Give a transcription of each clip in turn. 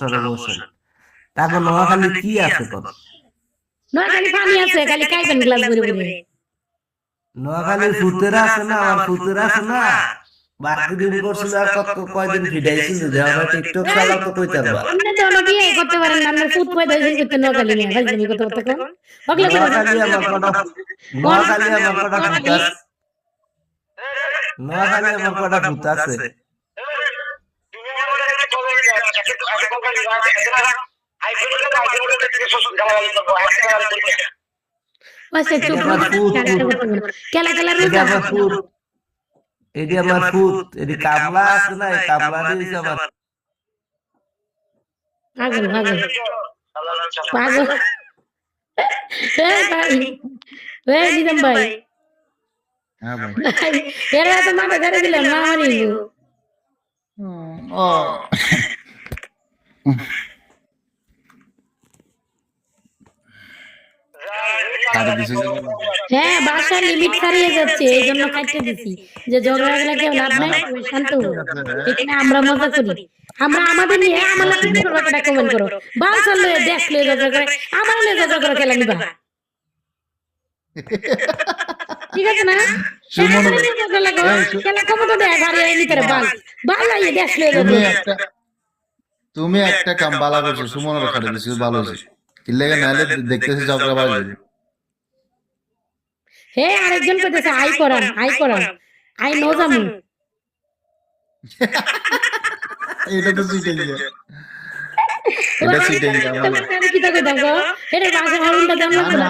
স্টোরে বসেন। তারপর নোয়াখালী কি আছে কত? নোয়াখালী পানি আছে, খালি খাইবেন গ্লাস ভরে ভরে। নোয়াখালীর ফুতেরা আছে না, আমার ফুতেরা আছে না, বাকি দিন করছিল আর কত কয়দিন ভিড়াইছিল যে আমরা টিকটক চালাও তো কইতে পারবা। আপনি তো অন্য বিয়ে করতে পারেন না, আপনার ফুট পয়দা হইছেন করতে নোয়াখালী নিয়ে ভাইজানি কত কত কোন ওগলা করে নোয়াখালী আমার কটা ফুত আছে, নোয়াখালী আমার কটা ফুত আছে। আচ্ছা চুপ কেলা কেলা রোজা এটি আমার ফুত, এটি কামলা আছে না, এই কামলা দিয়েছে আমার। পাগল পাগল পাগল। ভাই নিজাম ভাই, এরা তো মাথা ধরে দিলাম না মারি হ্যাঁ, বাসার লিমিট ছাড়িয়ে যাচ্ছে, এই জন্য কাটতে দিছি যে ঝগড়া গেলে কেউ লাভ নাই, শান্ত এখানে আমরা মজা করি। আমরা আমাদের নিয়ে আমার একটা কমেন্ট করো, বাল চাললে দেখলে ঝগড়া করে, আমার নিয়ে ঝগড়া করে খেলা নিবা, ঠিক আছে না? খেলা ক্ষমতা দেয় ভারী নিতে বাল বাল লাগিয়ে দেখলে তুমি একটা কাম বালা করছো, সুমনের খাটে দিছি ভালো হয়েছে, কি লাগে নাইলে দেখতেছি ঝগড়া বাজে। হে আরেকজন কইতেছে আই করান আই নো জামু। এটা তো চিটিং, এটা চিটিং আমি কি তাকে দেখো এর বাসা হারুনটা দাম না,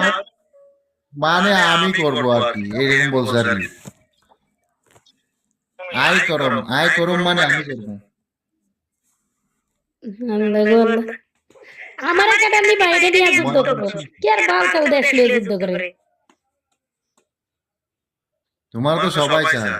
মানে আমি করব আর কি, এরকম বলছ আর কি। আই করম মানে আমি করব। আমার একাডেমি বাইরে নিয়ে যুদ্ধ করব, কি আর বাল চাল দেখলে যুদ্ধ করে। তোমার তো সবাই চায়।